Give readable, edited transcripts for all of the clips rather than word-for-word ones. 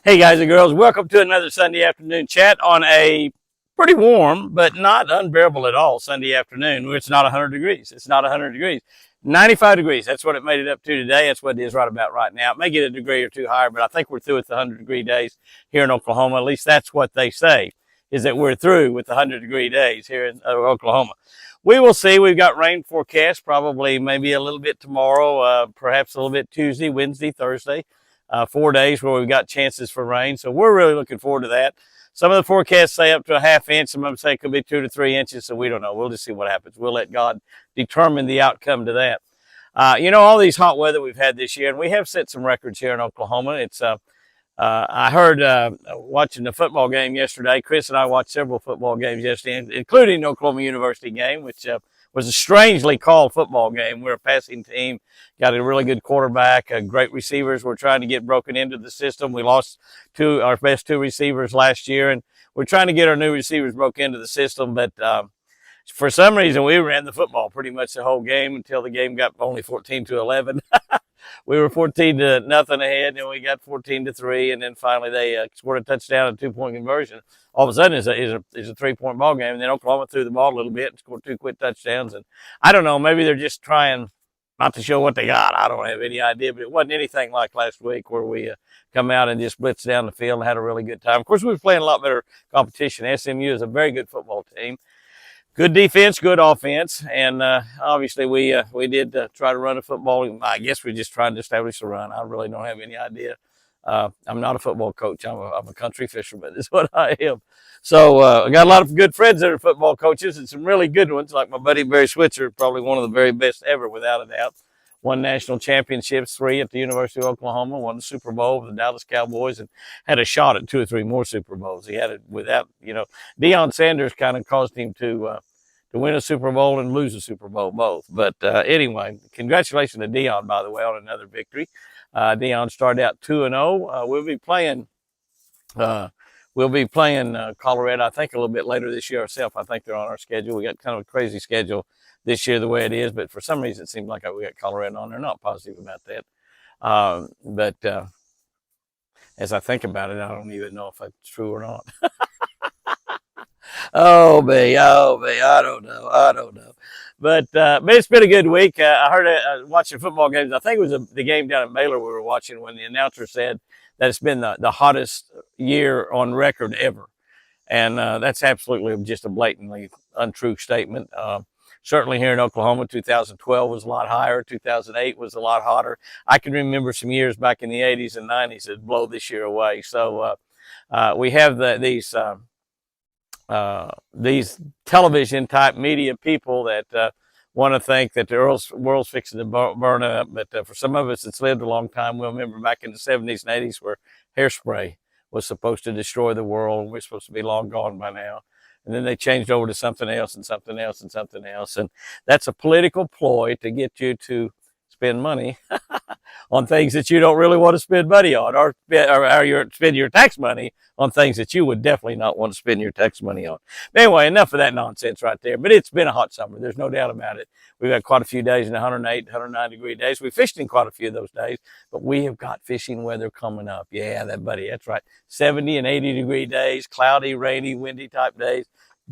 Hey guys and girls, welcome to another Sunday afternoon chat on a pretty warm, but not unbearable at all Sunday afternoon where it's not 100 degrees. It's not 100 degrees. 95 degrees. That's what it made it up to today. That's what it is right about right now. It may get a degree or two higher, but I think we're through with the 100-degree days here in Oklahoma. At least that's what they say, is that we're through with the 100-degree days here in Oklahoma. We will see. We've got rain forecast probably maybe a little bit tomorrow, perhaps a little bit Tuesday, Wednesday, Thursday. 4 days where we've got chances for rain. So we're really looking forward to that. Some of the forecasts say up to a half inch. Some of them say it could be 2 to 3 inches. So we don't know. We'll just see what happens. We'll let God determine the outcome to that. All these hot weather we've had this year, and we have set some records here in Oklahoma. I heard watching the football game yesterday. Chris and I watched several football games yesterday, including the Oklahoma University game, which was a strangely called football game. We're a passing team, got a really good quarterback, great receivers. We're trying to get broken into the system. We lost our best two receivers last year, and we're trying to get our new receivers broken into the system. But for some reason, we ran the football pretty much the whole game until the game got only 14-11. We were 14-0 ahead, and we got 14-3, and then finally they scored a touchdown and 2-point conversion. All of a sudden, it's a 3-point ball game, and then Oklahoma threw the ball a little bit and scored 2 quick touchdowns. And I don't know, maybe they're just trying not to show what they got. I don't have any idea, but it wasn't anything like last week where we come out and just blitzed down the field and had a really good time. Of course, we were playing a lot better competition. SMU is a very good football team. Good defense, good offense, and obviously we did try to run a football. I guess we just tried to establish a run. I really don't have any idea. I'm not a football coach. I'm a country fisherman is what I am. So I got a lot of good friends that are football coaches and some really good ones, like my buddy Barry Switzer, probably one of the very best ever, without a doubt. Won national championships, 3 at the University of Oklahoma, won the Super Bowl with the Dallas Cowboys, and had a shot at 2 or 3 more Super Bowls. He had it without, Deion Sanders kind of caused him to win a Super Bowl and lose a Super Bowl both. But anyway, congratulations to Deion, by the way, on another victory. Deion started out 2-0. We'll be playing Colorado, I think, a little bit later this year ourselves. I think they're on our schedule. We got kind of a crazy schedule this year the way it is, but for some reason it seems like we got Colorado on there. Not positive about that. But as I think about it, I don't even know if that's true or not. Oh, me, I don't know. But it's been a good week. I heard watching football games. I think it was the game down in Baylor we were watching when the announcer said that it's been the hottest year on record ever. And that's absolutely just a blatantly untrue statement. Certainly here in Oklahoma, 2012 was a lot higher. 2008 was a lot hotter. I can remember some years back in the 80s and 90s that blow this year away. So we have these television type media people that want to think that the world's fixing to burn up. But for some of us that's lived a long time, we'll remember back in the 70s and 80s where hairspray was supposed to destroy the world. We're supposed to be long gone by now. And then they changed over to something else and something else and something else. And that's a political ploy to get you to spend money on things that you don't really want to spend money on, or spend your tax money on things that you would definitely not want to spend your tax money on. But anyway, enough of that nonsense right there. But it's been a hot summer. There's no doubt about it. We've had quite a few days in 108, 109-degree days. We fished in quite a few of those days, but we have got fishing weather coming up. Yeah, that's right. 70 and 80-degree days, cloudy, rainy, windy type days.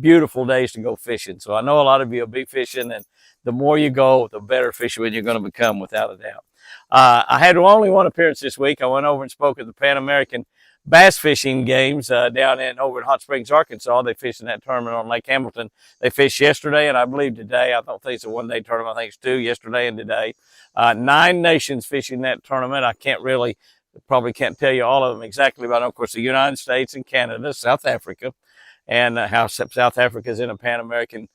Beautiful days to go fishing. So I know a lot of you will be fishing, and the more you go, the better fisherman you're going to become, without a doubt. I had only one appearance this week. I went over and spoke at the Pan American Bass Fishing Games down over in Hot Springs, Arkansas. They fished in that tournament on Lake Hamilton. They fished yesterday and I believe today. I don't think it's a one-day tournament. I think it's 2, yesterday and today. 9 nations fishing that tournament. I probably can't tell you all of them exactly, but I know, of course, the United States and Canada, South Africa, and how South Africa is in a Pan American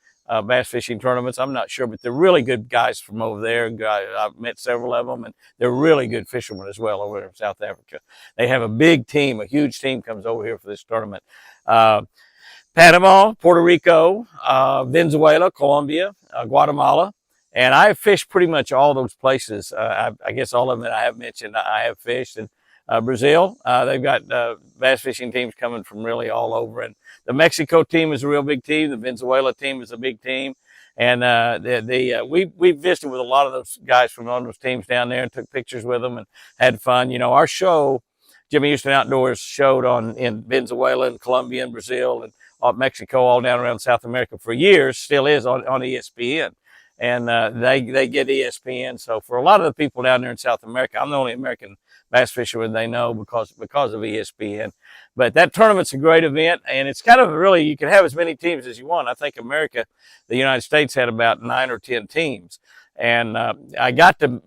bass fishing tournaments. I'm not sure, but they're really good guys from over there. I've met several of them, and they're really good fishermen as well over there in South Africa. They have a big team, a huge team comes over here for this tournament. Panama, Puerto Rico, Venezuela, Colombia, Guatemala. And I've fished pretty much all those places. I guess all of them that I have mentioned, I have fished. And Brazil, they've got bass fishing teams coming from really all over. And the Mexico team is a real big team. The Venezuela team is a big team. And we visited with a lot of those guys from on those teams down there and took pictures with them and had fun. You know, our show Jimmy Houston Outdoors showed in Venezuela and Colombia and Brazil and Mexico, all down around South America for years, still is on ESPN. And they get ESPN. So for a lot of the people down there in South America, I'm the only American bass fisherman they know because of ESPN. But that tournament's a great event, and it's kind of really, you can have as many teams as you want. I think America, the United States, had about 9 or 10 teams. And I got to,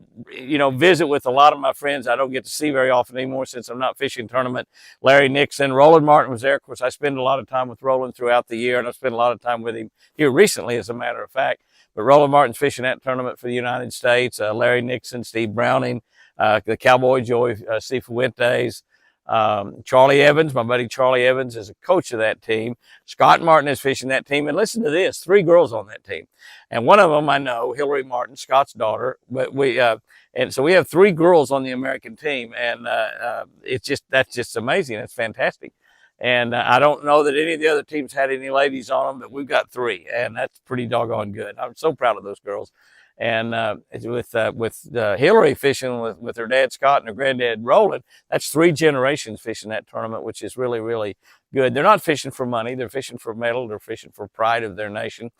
visit with a lot of my friends I don't get to see very often anymore since I'm not fishing tournament. Larry Nixon, Roland Martin was there. Of course, I spend a lot of time with Roland throughout the year, and I've spent a lot of time with him here recently, as a matter of fact. But Roland Martin's fishing that tournament for the United States. Larry Nixon, Steve Browning, the Cowboy Joey Cifuentes, Charlie Evans, my buddy Charlie Evans is a coach of that team. Scott Martin is fishing that team. And listen to this, 3 girls on that team. And one of them I know, Hillary Martin, Scott's daughter. But and so we have 3 girls on the American team. And that's just amazing. It's fantastic. And I don't know that any of the other teams had any ladies on them, but we've got 3. And that's pretty doggone good. I'm so proud of those girls. And with Hillary fishing with her dad Scott and her granddad Roland, that's 3 generations fishing that tournament, which is really, really good. They're not fishing for money. They're fishing for medal. They're fishing for pride of their nation.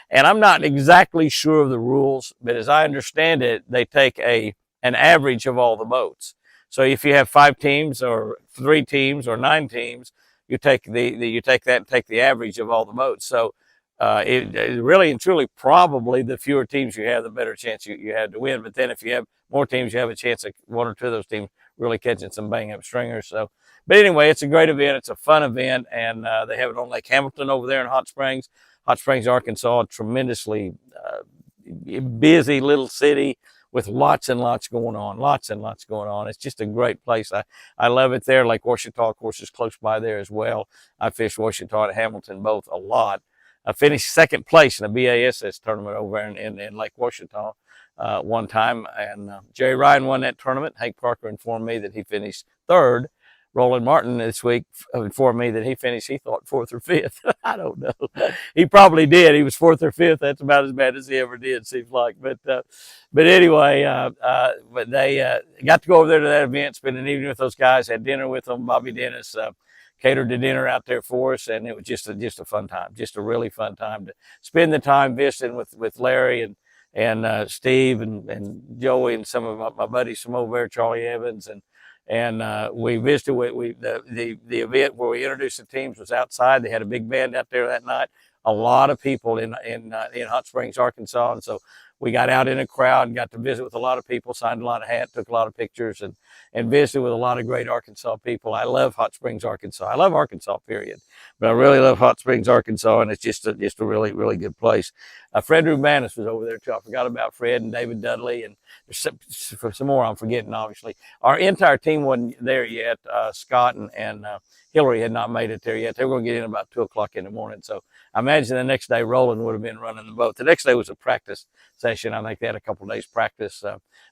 And I'm not exactly sure of the rules, but as I understand it, they take an average of all the boats. So if you have 5 teams or 3 teams or 9 teams, you take that and take the average of all the boats. So it really and truly, probably the fewer teams you have, the better chance you have to win. But then if you have more teams, you have a chance of 1 or 2 of those teams really catching some bang up stringers. So, but anyway, it's a great event. It's a fun event, and they have it on Lake Hamilton over there in Hot Springs, Arkansas. A tremendously busy little city with lots and lots going on. It's just a great place. I love it there. Lake Ouachita, of course, is close by there as well. I fished Ouachita and Hamilton both a lot. I finished 2nd place in a BASS tournament over in Lake Ouachita one time, and Jerry Ryan won that tournament. Hank Parker informed me that he finished 3rd. Roland Martin this week informed me that he thought 4th or 5th. I don't know. He probably did. He was 4th or 5th. That's about as bad as he ever did, seems like. But anyway, but they got to go over there to that event, spend an evening with those guys, had dinner with them. Bobby Dennis catered the dinner out there for us, and it was just a fun time, just a really fun time to spend the time visiting with Larry and Steve and Joey and some of my buddies from over there, Charlie Evans, and we visited the event where we introduced the teams was outside. They had a big band out there that night. A lot of people in Hot Springs, Arkansas, and so we got out in a crowd and got to visit with a lot of people, signed a lot of hats, took a lot of pictures, and visited with a lot of great Arkansas people. I love Hot Springs, Arkansas. I love Arkansas, period. But I really love Hot Springs, Arkansas, and it's just a really, really good place. Fred Rubanis was over there, too. I forgot about Fred and David Dudley, and for some more I'm forgetting, obviously. Our entire team wasn't there yet. Scott and Hillary had not made it there yet. They were going to get in about 2 o'clock in the morning. So I imagine the next day Roland would have been running the boat. The next day was a practice session. I think they had a couple of days practice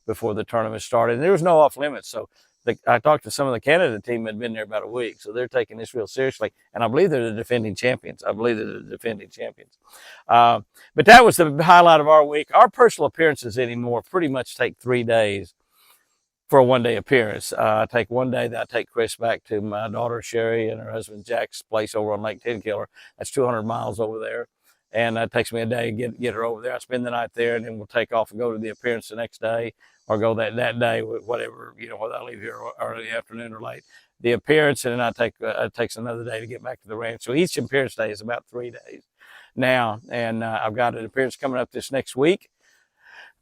before the tournament started. And there was no off limits. So I talked to some of the Canada team that had been there about a week. So they're taking this real seriously. And I believe they're the defending champions. But that was the highlight of our week. Our personal appearances anymore pretty much take 3 days for a 1-day appearance. I take 1 day, then I take Chris back to my daughter Sherry and her husband Jack's place over on Lake Tenkiller. That's 200 miles over there. And it takes me a day to get her over there. I spend the night there, and then we'll take off and go to the appearance the next day, or go that day, whatever, whether I leave here early afternoon or late. The appearance, and then it takes another day to get back to the ranch. So each appearance day is about 3 days now. And I've got an appearance coming up this next week.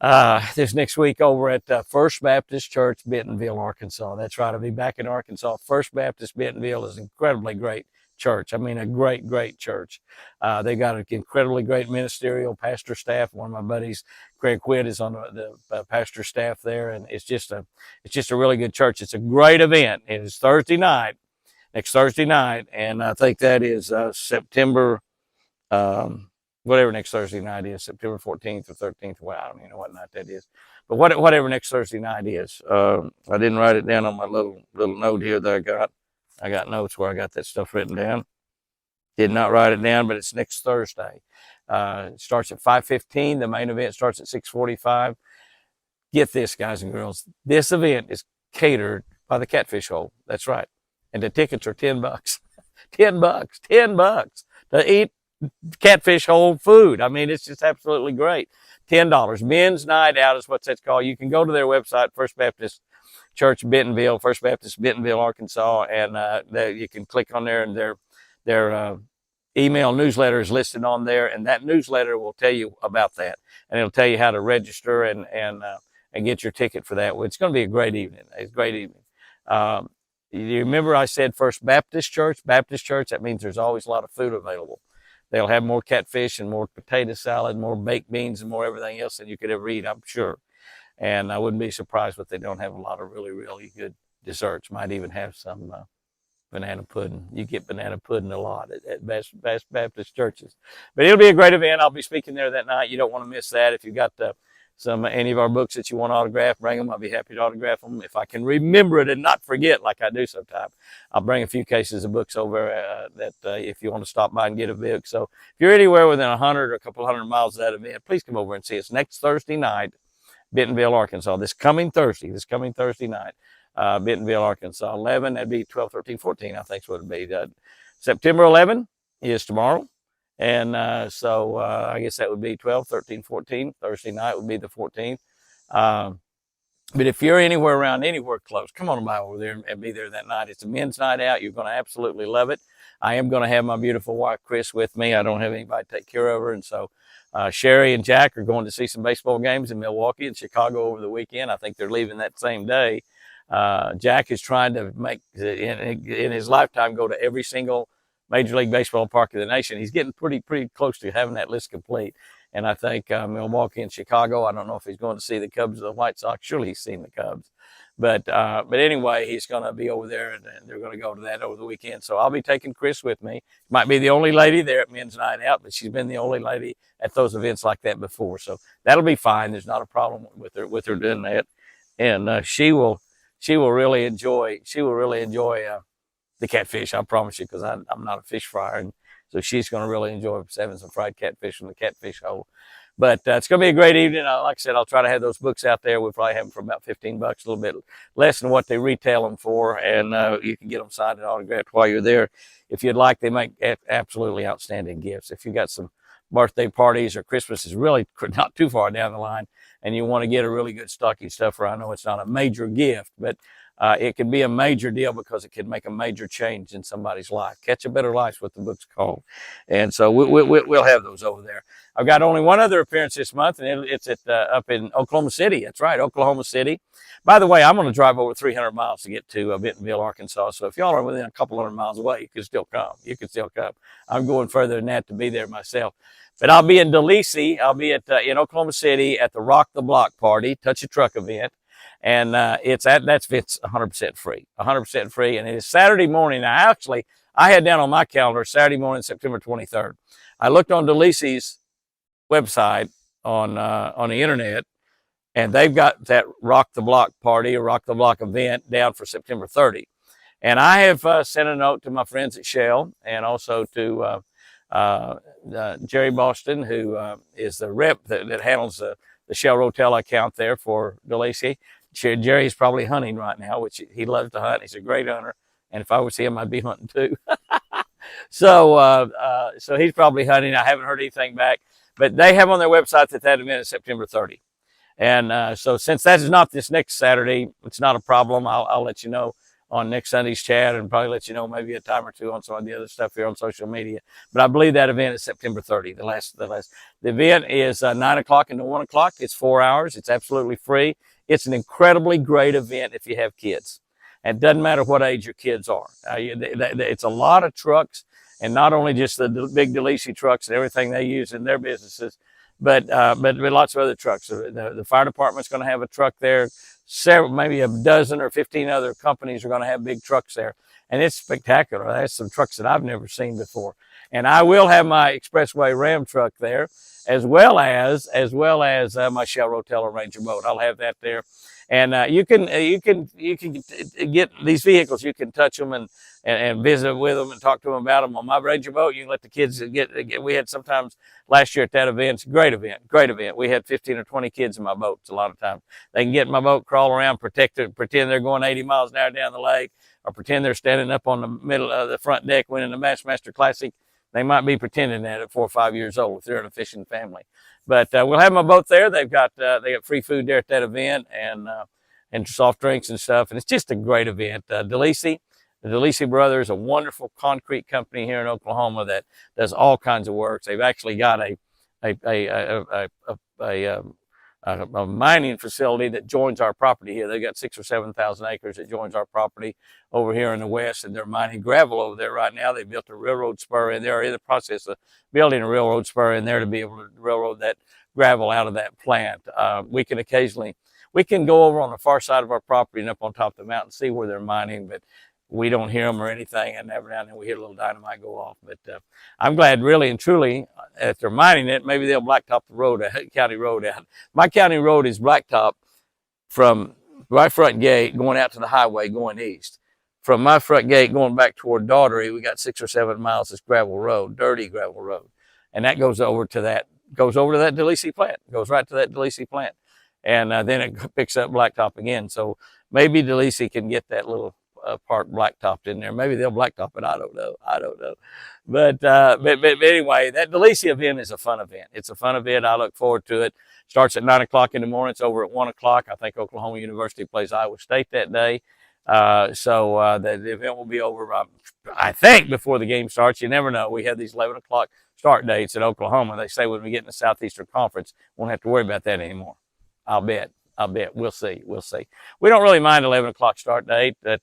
Over at First Baptist Church, Bentonville, Arkansas. That's right. I'll be back in Arkansas. First Baptist Bentonville is an incredibly great church. I mean, a great, great church. They got an incredibly great ministerial pastor staff. One of my buddies, Greg Quitt, is on the pastor staff there, and it's just a really good church. It's a great event. It is next Thursday night, and I think that is September. Whatever next Thursday night is, September 14th or 13th. Well, I don't even know what night that is. But whatever next Thursday night is. I didn't write it down on my little note here that I got. I got notes where I got that stuff written down. Did not write it down, but it's next Thursday. It starts at 5:15. The main event starts at 6:45. Get this, guys and girls. This event is catered by the catfish hole. That's right. And the tickets are $10. $10 to eat catfish hole food. I mean, it's just absolutely great. $10. Men's night out is what that's called. You can go to their website, First Baptist Church Bentonville, First Baptist Bentonville, Arkansas, and you can click on there, and their email newsletter is listed on there, and that newsletter will tell you about that, and it'll tell you how to register and get your ticket for that. Well, it's going to be a great evening. It's a great evening. You remember I said First Baptist Church? Baptist Church, that means there's always a lot of food available. They'll have more catfish and more potato salad, more baked beans, and more everything else than you could ever eat, I'm sure. And I wouldn't be surprised if they don't have a lot of really, really good desserts. Might even have some banana pudding. You get banana pudding a lot at Best Baptist churches. But it'll be a great event. I'll be speaking there that night. You don't want to miss that. If you've got any of our books that you want autographed, bring them. I'll be happy to autograph them. If I can remember it and not forget like I do sometimes, I'll bring a few cases of books over if you want to stop by and get a book. So if you're anywhere within 100 or a couple hundred miles of that event, please come over and see us next Thursday night, Bentonville, Arkansas. This coming Thursday night, Bentonville, Arkansas. 11, that'd be 12, 13, 14, I think is what it'd be. September 11 is tomorrow. And so I guess that would be 12, 13, 14. Thursday night would be the 14th. But if you're anywhere close, come on by over there and be there that night. It's a men's night out. You're going to absolutely love it. I am going to have my beautiful wife, Chris, with me. I don't have anybody to take care of her. And so Sherry and Jack are going to see some baseball games in Milwaukee and Chicago over the weekend. I think they're leaving that same day. Jack is trying to make, in his lifetime, go to every single Major League Baseball park of the nation. He's getting pretty close to having that list complete. And I think Milwaukee and Chicago, I don't know if he's going to see the Cubs or the White Sox. Surely he's seen the Cubs. But anyway, he's going to be over there, and they're going to go to that over the weekend. So I'll be taking Chris with me. Might be the only lady there at Men's Night Out, but she's been the only lady at those events like that before. So that'll be fine. There's not a problem with her doing that. And she will really enjoy the catfish, I promise you, because I'm not a fish fryer. And so she's going to really enjoy having some fried catfish from the catfish hole. But it's going to be a great evening. Like I said, I'll try to have those books out there. We'll probably have them for about $15, a little bit less than what they retail them for. And you can get them signed and autographed while you're there. If you'd like, they make absolutely outstanding gifts. If you've got some birthday parties or Christmas is really not too far down the line and you want to get a really good stocking stuffer, I know it's not a major gift, but it can be a major deal because it can make a major change in somebody's life. Catch a Better Life's what the book's called. And so we'll have those over there. I've got only one other appearance this month, and it's up in Oklahoma City. That's right, Oklahoma City. By the way, I'm going to drive over 300 miles to get to Bentonville, Arkansas. So if y'all are within a couple hundred miles away, you can still come. I'm going further than that to be there myself. But I'll be in Delacy. I'll be in Oklahoma City at the Rock the Block party, Touch a Truck event. And it's 100% free, 100% free. And it is Saturday morning. Now, I had down on my calendar Saturday morning, September 23rd. I looked on Delacy's website on the internet, and they've got that Rock the Block party or Rock the Block event down for September 30. And I have sent a note to my friends at Shell and also to Jerry Boston, who is the rep that handles the Shell Rotel account there for Delacy. Jerry's probably hunting right now, which he loves to hunt. He's a great hunter. And if I was him, I'd be hunting too. So he's probably hunting. I haven't heard anything back, but they have on their website that event is September 30. And so since that is not this next Saturday, it's not a problem. I'll let you know on next Sunday's chat and probably let you know maybe a time or two on some of the other stuff here on social media. But I believe that event is September 30. The event is 9 o'clock and 1 o'clock. It's 4 hours. It's absolutely free. It's an incredibly great event if you have kids. And it doesn't matter what age your kids are. It's a lot of trucks, and not only just the big Delacy trucks and everything they use in their businesses, but lots of other trucks. The fire department's going to have a truck there. Maybe a dozen or 15 other companies are going to have big trucks there. And it's spectacular. That's some trucks that I've never seen before. And I will have my Expressway Ram truck there, as well as my Shell Rotel Ranger boat. I'll have that there. And you can get these vehicles. You can touch them and visit with them and talk to them about them. On my Ranger boat, you can let the kids get. We had sometimes last year at that event. It's a great event, great event. We had 15 or 20 kids in my boats. A lot of times they can get in my boat, crawl around, pretend they're going 80 miles an hour down the lake, or pretend they're standing up on the middle of the front deck winning the Bassmaster Classic. They might be pretending that at 4 or 5 years old if they're in a fishing family. But we'll have my boat there. They got free food there at that event, and soft drinks and stuff. And it's just a great event. The DeLisi Brothers, a wonderful concrete company here in Oklahoma that does all kinds of work. They've actually got a mining facility that joins our property here. They got 6,000 or 7,000 acres that joins our property over here in the west, and they're mining gravel over there right now. They built a railroad spur, and they're in the process of building a railroad spur in there to be able to railroad that gravel out of that plant. We can go over on the far side of our property and up on top of the mountain, see where they're mining, but we don't hear them or anything, and every now and then we hear a little dynamite go off. But I'm glad, really and truly, if they're mining it, maybe they'll blacktop the road, county road out. My county road is blacktop from my front gate going out to the highway going east. From my front gate going back toward Daughtery, we got 6 or 7 miles of gravel road, dirty gravel road, and that goes over to that DeLisi plant, goes right to that DeLisi plant, and then it picks up blacktop again. So maybe DeLisi can get that little part blacktopped in there. Maybe they'll blacktop it. I don't know. But anyway, that DeLisi event is a fun event. It's a fun event. I look forward to it. Starts at 9 o'clock in the morning. It's over at 1 o'clock. I think Oklahoma University plays Iowa State that day. So the event will be over, I think, before the game starts. You never know. We have these 11 o'clock start dates at Oklahoma. They say when we get in the Southeastern Conference, we won't have to worry about that anymore. I'll bet. We'll see. We don't really mind 11 o'clock start date, but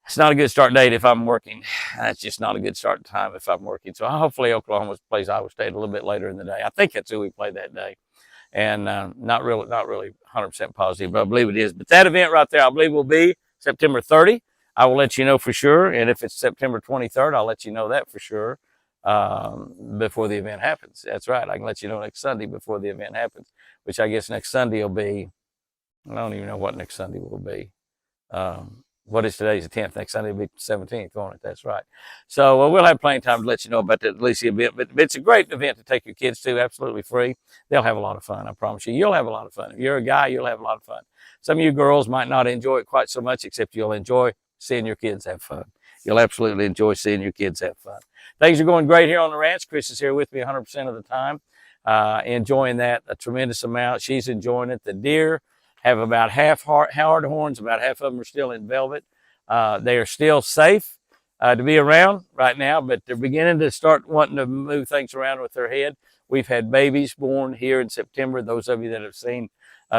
it's not a good start date if I'm working. That's just not a good start time if I'm working. So hopefully Oklahoma plays Iowa State a little bit later in the day. I think that's who we play that day. And not really 100% positive, but I believe it is. But that event right there, I believe will be September 30. I will let you know for sure. And if it's September 23rd, I'll let you know that for sure before the event happens. That's right. I can let you know next Sunday before the event happens, which I guess next Sunday will be, I don't even know what next Sunday will be. What is today's the 10th? Next Sunday will be the 17th, won't it? That's right. So we'll have plenty of time to let you know about the DeLisi event. But it's a great event to take your kids to, absolutely free. They'll have a lot of fun, I promise you. You'll have a lot of fun. If you're a guy, you'll have a lot of fun. Some of you girls might not enjoy it quite so much, except you'll enjoy seeing your kids have fun. You'll absolutely enjoy seeing your kids have fun. Things are going great here on the ranch. Chris is here with me 100% of the time, enjoying that a tremendous amount. She's enjoying it. The deer have about half hard horns. About half of them are still in velvet. They are still safe to be around right now, but they're beginning to start wanting to move things around with their head. We've had babies born here in September. Those of you that have seen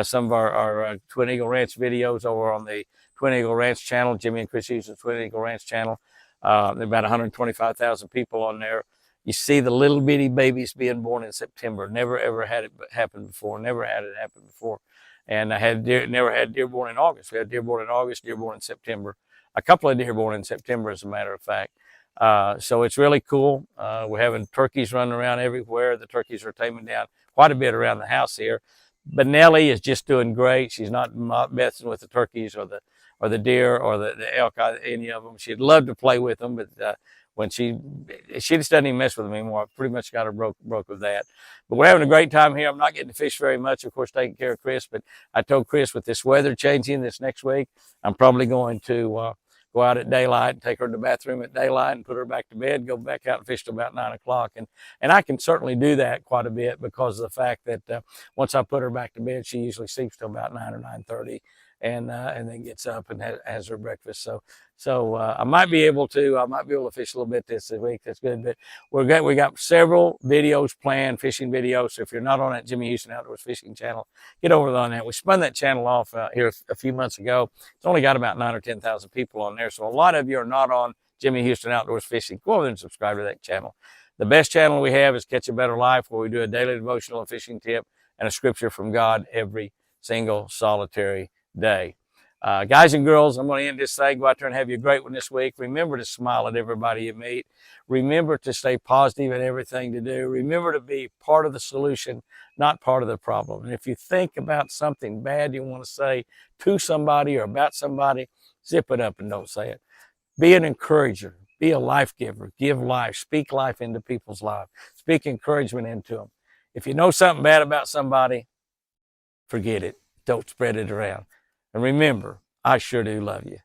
some of our Twin Eagle Ranch videos over on the Twin Eagle Ranch channel, Jimmy and Chris Houston's Twin Eagle Ranch channel, there are about 125,000 people on there. You see the little bitty babies being born in September. Never ever had it happen before. Never had it happen before. And I had never had deer born in August. We had deer born in August, deer born in September. A couple of deer born in September, as a matter of fact. So it's really cool. We're having turkeys running around everywhere. The turkeys are taming down quite a bit around the house here. But Nellie is just doing great. She's not messing with the turkeys or the deer or the elk, any of them. She'd love to play with them, but when she just doesn't even mess with them anymore. I've pretty much got her broke with that. But we're having a great time here. I'm not getting to fish very much, of course, taking care of Chris. But I told Chris with this weather changing this next week, I'm probably going to go out at daylight and take her to the bathroom at daylight and put her back to bed, go back out and fish till about 9 o'clock. And I can certainly do that quite a bit because of the fact that once I put her back to bed, she usually sleeps till about 9 or 9:30. And then gets up and has her breakfast. So I might be able to fish a little bit this week. That's good. But we got several videos planned, fishing videos. So if you're not on that Jimmy Houston Outdoors Fishing channel, get over on that. We spun that channel off here a few months ago. It's only got about 9,000 or 10,000 people on there. So a lot of you are not on Jimmy Houston Outdoors Fishing. Go over there and subscribe to that channel. The best channel we have is Catch a Better Life, where we do a daily devotional, a fishing tip, and a scripture from God every single solitary day. Guys and girls, I'm going to end this thing. Go out there and have you a great one this week. Remember to smile at everybody you meet. Remember to stay positive in everything to do. Remember to be part of the solution, not part of the problem. And if you think about something bad you want to say to somebody or about somebody, zip it up and don't say it. Be an encourager. Be a life giver. Give life. Speak life into people's lives. Speak encouragement into them. If you know something bad about somebody, forget it. Don't spread it around. And remember, I sure do love you.